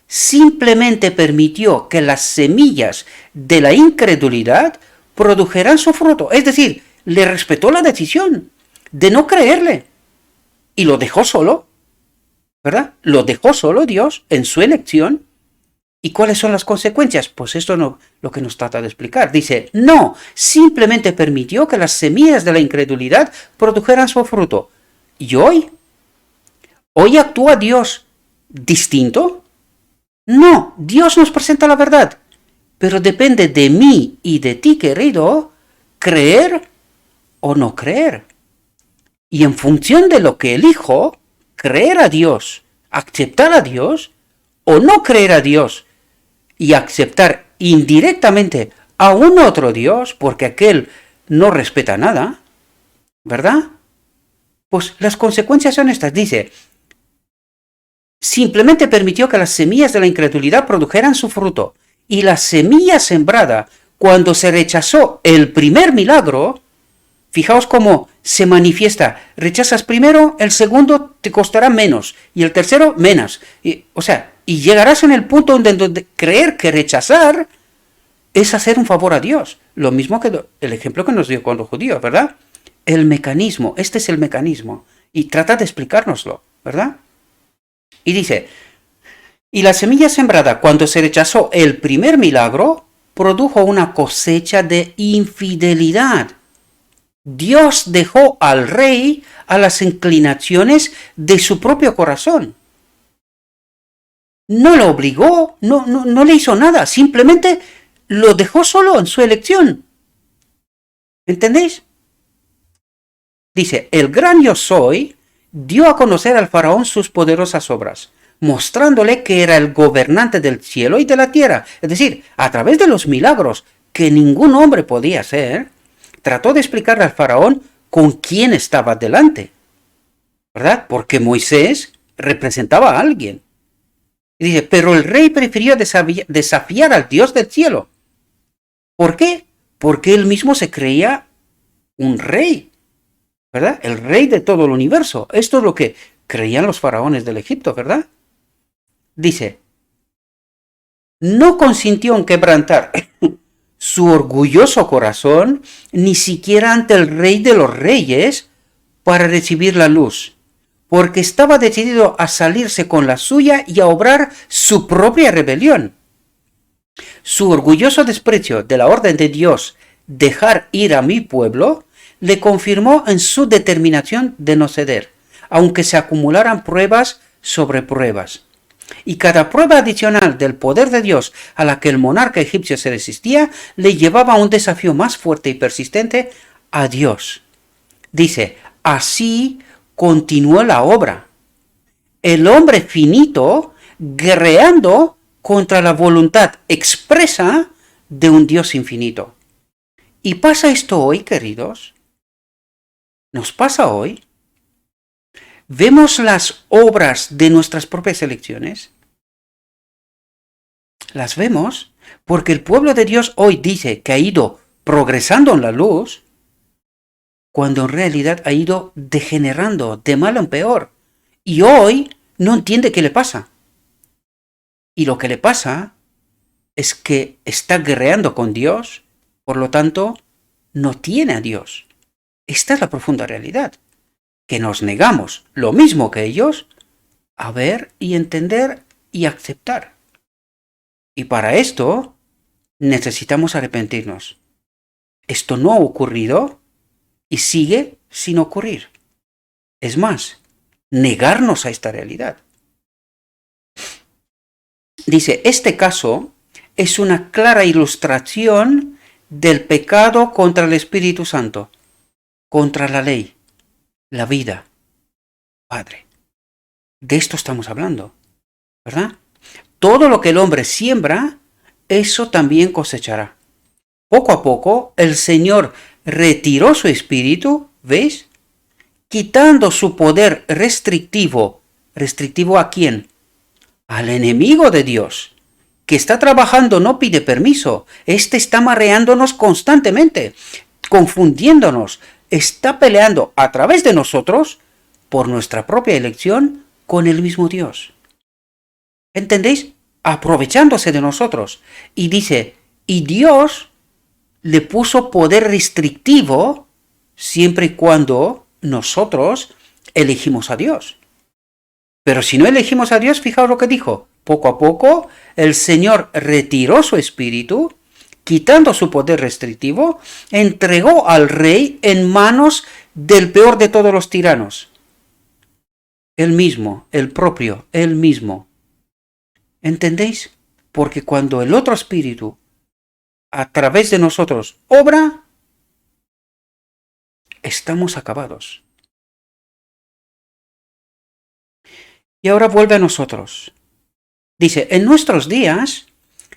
simplemente permitió que las semillas de la incredulidad produjeran su fruto. Es decir, le respetó la decisión de no creerle y lo dejó solo, ¿verdad? Lo dejó solo Dios en su elección. ¿Y cuáles son las consecuencias? Pues esto no lo que nos trata de explicar. Dice, no, simplemente permitió que las semillas de la incredulidad produjeran su fruto. ¿Y hoy actúa Dios distinto? No, Dios nos presenta la verdad, pero depende de mí y de ti, querido, creer o no creer. Y en función de lo que elijo, creer a Dios, aceptar a Dios, o no creer a Dios y aceptar indirectamente a un otro Dios, porque aquel no respeta nada, ¿verdad? Pues las consecuencias son estas. Dice, simplemente permitió que las semillas de la incredulidad produjeran su fruto. Y la semilla sembrada, cuando se rechazó el primer milagro, fijaos cómo se manifiesta. Rechazas primero, el segundo te costará menos, y el tercero menos. Y llegarás en el punto donde creer que rechazar es hacer un favor a Dios. Lo mismo que el ejemplo que nos dio con los judíos, ¿verdad? El mecanismo, este es el mecanismo. Y trata de explicárnoslo, ¿verdad? Y dice, y la semilla sembrada, cuando se rechazó el primer milagro, produjo una cosecha de infidelidad. Dios dejó al rey a las inclinaciones de su propio corazón. No lo obligó, no le hizo nada, simplemente lo dejó solo en su elección. ¿Entendéis? Dice, el gran yo soy dio a conocer al faraón sus poderosas obras, mostrándole que era el gobernante del cielo y de la tierra. Es decir, a través de los milagros que ningún hombre podía hacer, trató de explicarle al faraón con quién estaba delante, ¿verdad? Porque Moisés representaba a alguien. Y dice, pero el rey prefirió desafiar al Dios del cielo. ¿Por qué? Porque él mismo se creía un rey, ¿verdad? El rey de todo el universo. Esto es lo que creían los faraones del Egipto, ¿verdad? Dice, no consintió en quebrantar su orgulloso corazón, ni siquiera ante el rey de los reyes, para recibir la luz, porque estaba decidido a salirse con la suya y a obrar su propia rebelión. Su orgulloso desprecio de la orden de Dios, dejar ir a mi pueblo, le confirmó en su determinación de no ceder, aunque se acumularan pruebas sobre pruebas. Y cada prueba adicional del poder de Dios a la que el monarca egipcio se resistía, le llevaba a un desafío más fuerte y persistente a Dios. Dice, así continuó la obra. El hombre finito guerreando contra la voluntad expresa de un Dios infinito. ¿Y pasa esto hoy, queridos? ¿Nos pasa hoy? ¿Vemos las obras de nuestras propias elecciones? Las vemos porque el pueblo de Dios hoy dice que ha ido progresando en la luz, cuando en realidad ha ido degenerando de malo en peor. Y hoy no entiende qué le pasa. Y lo que le pasa es que está guerreando con Dios, por lo tanto, no tiene a Dios. Esta es la profunda realidad, que nos negamos, lo mismo que ellos, a ver y entender y aceptar. Y para esto necesitamos arrepentirnos. Esto no ha ocurrido y sigue sin ocurrir. Es más, negarnos a esta realidad. Dice, este caso es una clara ilustración del pecado contra el Espíritu Santo, contra la ley, la vida, Padre. De esto estamos hablando, ¿verdad? Todo lo que el hombre siembra, eso también cosechará. Poco a poco el Señor retiró su espíritu, ¿veis? Quitando su poder restrictivo. ¿Restrictivo a quién? Al enemigo de Dios, que está trabajando, no pide permiso. Este está mareándonos constantemente, confundiéndonos. Está peleando a través de nosotros, por nuestra propia elección, con el mismo Dios. ¿Entendéis? Aprovechándose de nosotros. Y dice, y Dios le puso poder restrictivo siempre y cuando nosotros elegimos a Dios. Pero si no elegimos a Dios, fijaos lo que dijo. Poco a poco el Señor retiró su espíritu, quitando su poder restrictivo, entregó al rey en manos del peor de todos los tiranos. Él mismo, el propio, él mismo. ¿Entendéis? Porque cuando el otro espíritu a través de nosotros obra, estamos acabados. Y ahora vuelve a nosotros. Dice, en nuestros días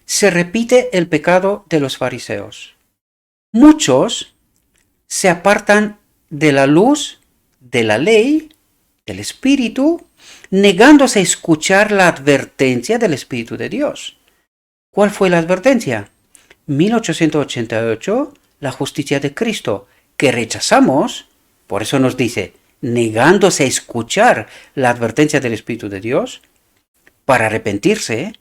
se repite el pecado de los fariseos. Muchos se apartan de la luz, de la ley, del Espíritu, negándose a escuchar la advertencia del Espíritu de Dios. ¿Cuál fue la advertencia? 1888, la justicia de Cristo, que rechazamos, por eso nos dice, negándose a escuchar la advertencia del Espíritu de Dios, para arrepentirse,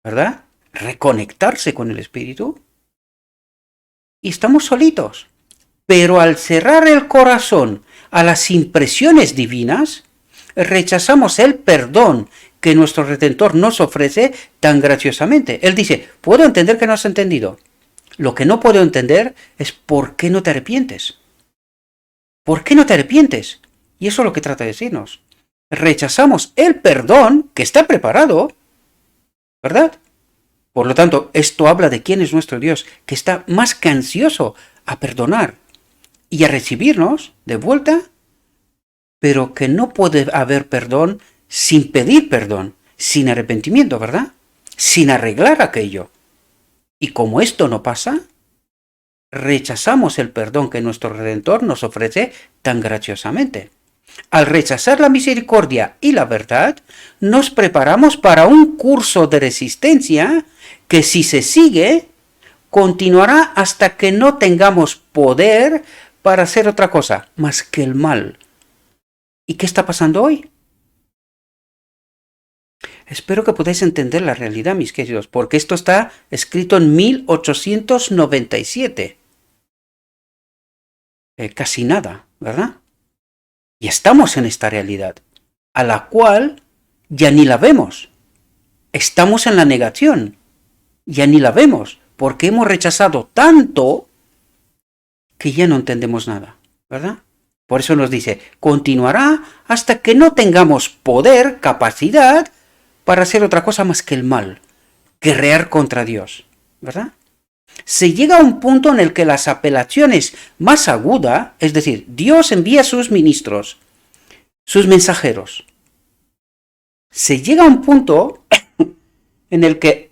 ¿verdad? Reconectarse con el Espíritu. Y estamos solitos. Pero al cerrar el corazón a las impresiones divinas, rechazamos el perdón que nuestro Redentor nos ofrece tan graciosamente. Él dice, puedo entender que no has entendido. Lo que no puedo entender es por qué no te arrepientes. ¿Por qué no te arrepientes? Y eso es lo que trata de decirnos. Rechazamos el perdón que está preparado, ¿verdad? Por lo tanto, esto habla de quién es nuestro Dios, que está más que ansioso a perdonar y a recibirnos de vuelta, pero que no puede haber perdón sin pedir perdón, sin arrepentimiento, ¿verdad? Sin arreglar aquello. Y como esto no pasa, rechazamos el perdón que nuestro Redentor nos ofrece tan graciosamente. Al rechazar la misericordia y la verdad, nos preparamos para un curso de resistencia que, si se sigue, continuará hasta que no tengamos poder para hacer otra cosa más que el mal. ¿Y qué está pasando hoy? Espero que podáis entender la realidad, mis queridos, porque esto está escrito en 1897. Casi nada, ¿verdad? Y estamos en esta realidad, a la cual ya ni la vemos. Estamos en la negación, ya ni la vemos, porque hemos rechazado tanto que ya no entendemos nada, ¿verdad? Por eso nos dice, continuará hasta que no tengamos poder, capacidad, para hacer otra cosa más que el mal, guerrear contra Dios, ¿verdad? Se llega a un punto en el que las apelaciones más agudas, es decir, Dios envía a sus ministros, sus mensajeros. Se llega a un punto en el que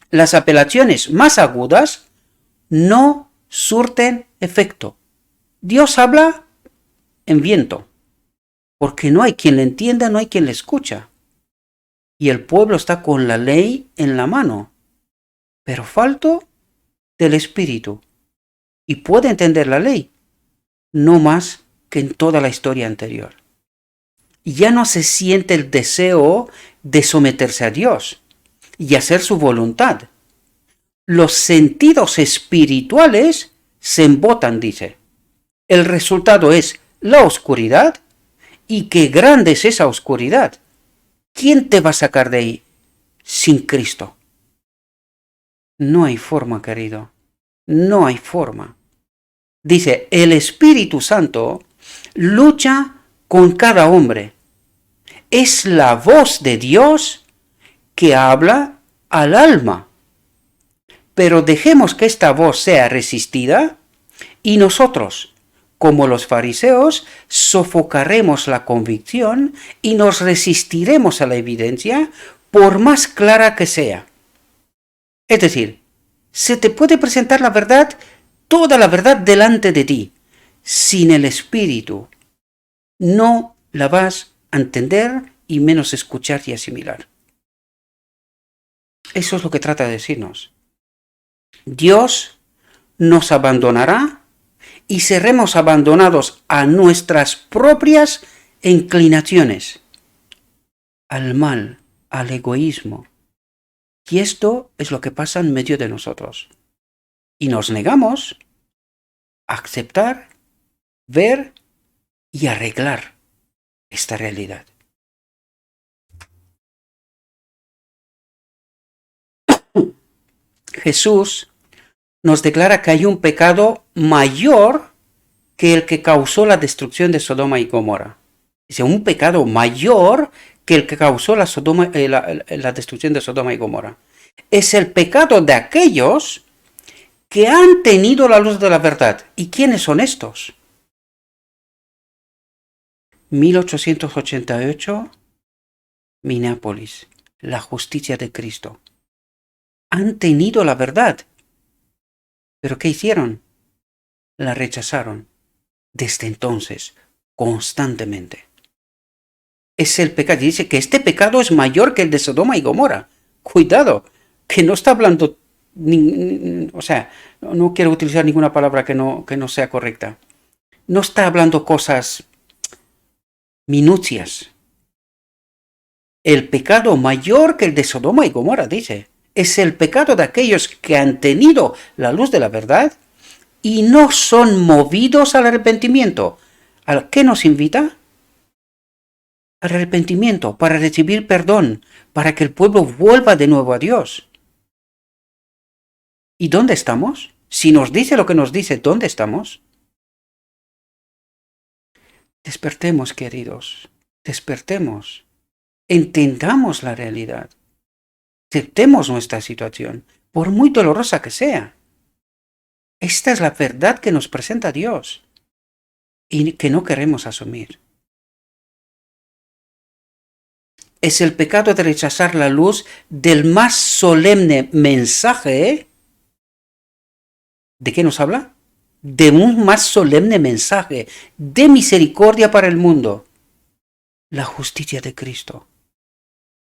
las apelaciones más agudas no surten efecto. Dios habla en viento, porque no hay quien le entienda, no hay quien le escucha. Y el pueblo está con la ley en la mano, pero falto del Espíritu. Y puede entender la ley, no más que en toda la historia anterior. Ya no se siente el deseo de someterse a Dios y hacer su voluntad. Los sentidos espirituales se embotan, dice. El resultado es la oscuridad, y qué grande es esa oscuridad. ¿Quién te va a sacar de ahí sin Cristo? No hay forma, querido. No hay forma. Dice, el Espíritu Santo lucha con cada hombre. Es la voz de Dios que habla al alma. Pero dejemos que esta voz sea resistida y nosotros, como los fariseos, sofocaremos la convicción y nos resistiremos a la evidencia por más clara que sea. Es decir, se te puede presentar la verdad, toda la verdad delante de ti. Sin el Espíritu no la vas a entender y menos escuchar y asimilar. Eso es lo que trata de decirnos. Dios nos abandonará y seremos abandonados a nuestras propias inclinaciones, al mal, al egoísmo. Y esto es lo que pasa en medio de nosotros. Y nos negamos a aceptar, ver y arreglar esta realidad. Jesús nos declara que hay un pecado mayor que el que causó la destrucción de Sodoma y Gomorra. Dice, un pecado mayor que el que causó la destrucción de Sodoma y Gomorra. Es el pecado de aquellos que han tenido la luz de la verdad. ¿Y quiénes son estos? 1888, Minneapolis, la justicia de Cristo. Han tenido la verdad. ¿Pero qué hicieron? La rechazaron. Desde entonces, constantemente. Es el pecado. Dice que este pecado es mayor que el de Sodoma y Gomorra. Cuidado, que no está hablando, o sea, no quiero utilizar ninguna palabra que no sea correcta. No está hablando cosas minucias. El pecado mayor que el de Sodoma y Gomorra, dice, es el pecado de aquellos que han tenido la luz de la verdad y no son movidos al arrepentimiento. ¿A qué nos invita? Al arrepentimiento, para recibir perdón, para que el pueblo vuelva de nuevo a Dios. ¿Y dónde estamos? Si nos dice lo que nos dice, ¿dónde estamos? Despertemos, queridos, despertemos. Entendamos la realidad. Aceptemos nuestra situación, por muy dolorosa que sea. Esta es la verdad que nos presenta Dios y que no queremos asumir. Es el pecado de rechazar la luz del más solemne mensaje. ¿De qué nos habla? De un más solemne mensaje de misericordia para el mundo. La justicia de Cristo,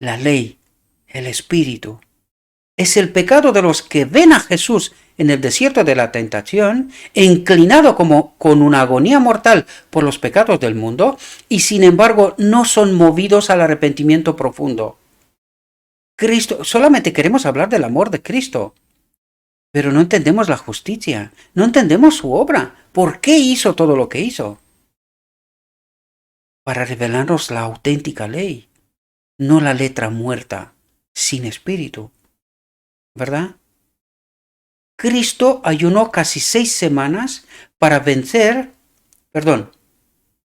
la ley, el Espíritu. Es el pecado de los que ven a Jesús en el desierto de la tentación, inclinado como con una agonía mortal por los pecados del mundo, y sin embargo no son movidos al arrepentimiento profundo. Cristo, solamente queremos hablar del amor de Cristo, pero no entendemos la justicia, no entendemos su obra. ¿Por qué hizo todo lo que hizo? Para revelarnos la auténtica ley, no la letra muerta, sin espíritu. ¿Verdad? Cristo ayunó casi 6 semanas para vencer,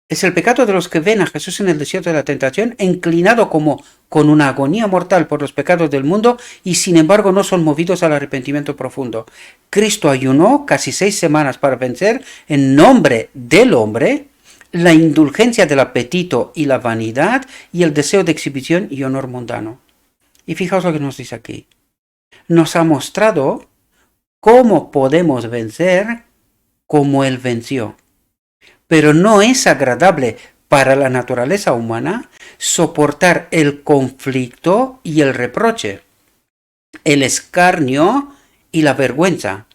es el pecado de los que ven a Jesús en el desierto de la tentación, inclinado como con una agonía mortal por los pecados del mundo y sin embargo no son movidos al arrepentimiento profundo. Cristo ayunó casi 6 semanas para vencer en nombre del hombre la indulgencia del apetito y la vanidad y el deseo de exhibición y honor mundano. Y fijaos lo que nos dice aquí. Nos ha mostrado cómo podemos vencer como Él venció. Pero no es agradable para la naturaleza humana soportar el conflicto y el reproche, el escarnio y la vergüenza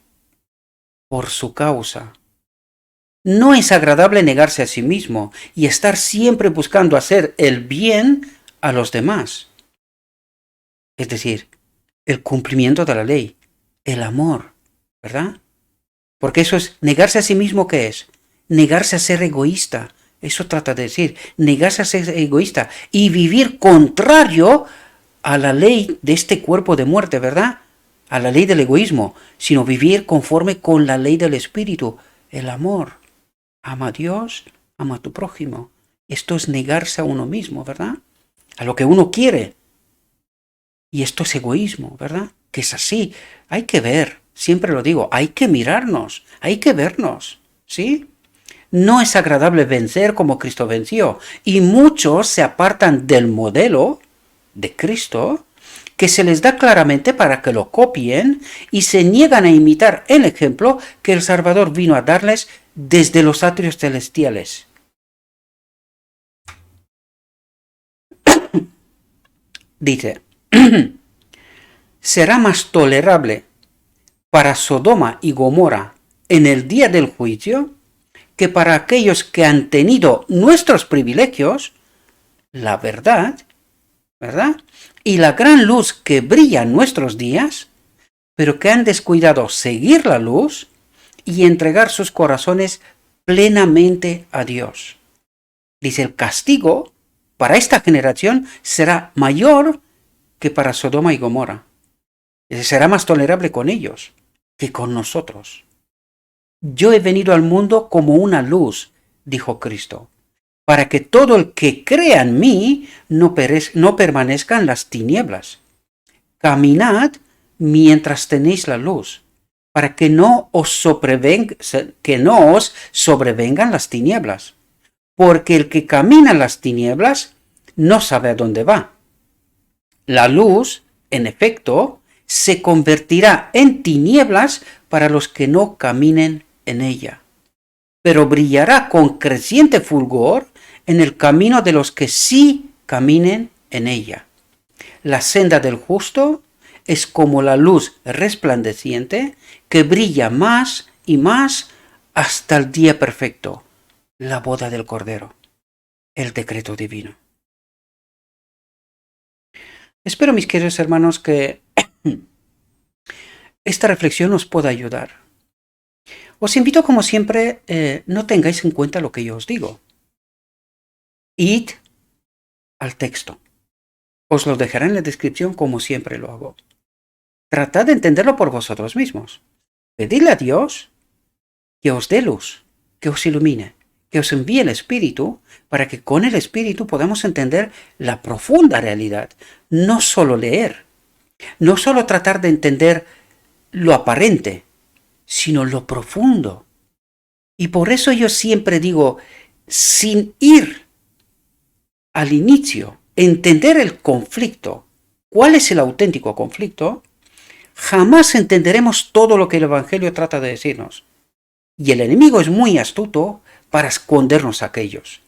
por su causa. No es agradable negarse a sí mismo y estar siempre buscando hacer el bien a los demás. Es decir, el cumplimiento de la ley, el amor, ¿verdad? Porque eso es negarse a sí mismo, ¿qué es? Negarse a ser egoísta. Eso trata de decir, negarse a ser egoísta y vivir contrario a la ley de este cuerpo de muerte, ¿verdad? A la ley del egoísmo, sino vivir conforme con la ley del Espíritu, el amor. Ama a Dios, ama a tu prójimo. Esto es negarse a uno mismo, ¿verdad? A lo que uno quiere. Y esto es egoísmo, ¿verdad? Que es así. Hay que ver, siempre lo digo, hay que mirarnos, hay que vernos, ¿sí? No es agradable vencer como Cristo venció. Y muchos se apartan del modelo de Cristo que se les da claramente para que lo copien y se niegan a imitar el ejemplo que el Salvador vino a darles desde los atrios celestiales. Dice, será más tolerable para Sodoma y Gomorra en el día del juicio que para aquellos que han tenido nuestros privilegios, la verdad, ¿verdad? Y la gran luz que brilla en nuestros días, pero que han descuidado seguir la luz y entregar sus corazones plenamente a Dios. Dice, el castigo para esta generación será mayor que para Sodoma y Gomorra. Será más tolerable con ellos que con nosotros. Yo he venido al mundo como una luz, dijo Cristo, para que todo el que crea en mí no permanezca en las tinieblas. Caminad mientras tenéis la luz, para que no os sobrevengan las tinieblas. Porque el que camina en las tinieblas no sabe a dónde va. La luz, en efecto, se convertirá en tinieblas para los que no caminen en ella, pero brillará con creciente fulgor en el camino de los que sí caminen en ella. La senda del justo es como la luz resplandeciente que brilla más y más hasta el día perfecto, la boda del Cordero, el decreto divino. Espero, mis queridos hermanos, que esta reflexión os pueda ayudar. Os invito, como siempre, no tengáis en cuenta lo que yo os digo. Id al texto. Os lo dejaré en la descripción como siempre lo hago. Tratad de entenderlo por vosotros mismos. Pedidle a Dios que os dé luz, que os ilumine, que os envíe el Espíritu, para que con el Espíritu podamos entender la profunda realidad. No solo leer, no solo tratar de entender lo aparente, sino lo profundo. Y por eso yo siempre digo, sin ir al inicio, entender el conflicto, cuál es el auténtico conflicto, jamás entenderemos todo lo que el Evangelio trata de decirnos. Y el enemigo es muy astuto para escondernos aquellos.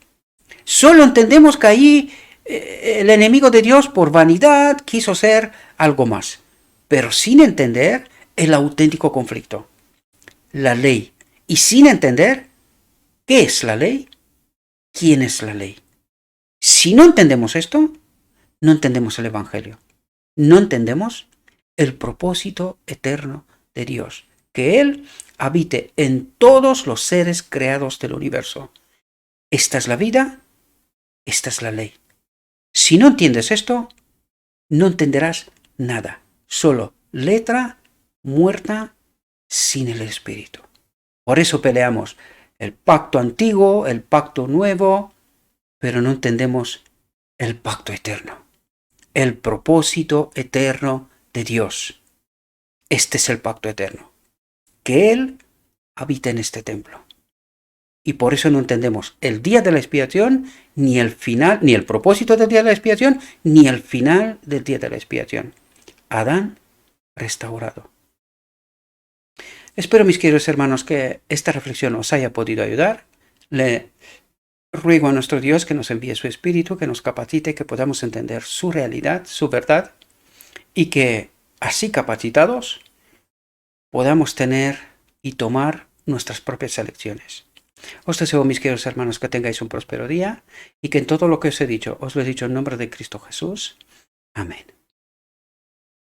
Solo entendemos que ahí el enemigo de Dios, por vanidad, quiso ser algo más, pero sin entender el auténtico conflicto, la ley, y sin entender qué es la ley, quién es la ley. Si no entendemos esto, no entendemos el Evangelio, no entendemos el propósito eterno de Dios, que Él habite en todos los seres creados del universo. Esta es la vida, esta es la ley. Si no entiendes esto, no entenderás nada, solo letra muerta sin el Espíritu. Por eso peleamos el pacto antiguo, el pacto nuevo, pero no entendemos el pacto eterno, el propósito eterno de Dios. Este es el pacto eterno, que Él habita en este templo. Y por eso no entendemos el día de la expiación, ni el final, ni el propósito del día de la expiación, ni el final del día de la expiación. Adán restaurado. Espero, mis queridos hermanos, que esta reflexión os haya podido ayudar. Le ruego a nuestro Dios que nos envíe su Espíritu, que nos capacite, que podamos entender su realidad, su verdad, y que así capacitados podamos tener y tomar nuestras propias elecciones. Os deseo, mis queridos hermanos, que tengáis un próspero día y que en todo lo que os he dicho, os lo he dicho en nombre de Cristo Jesús. Amén.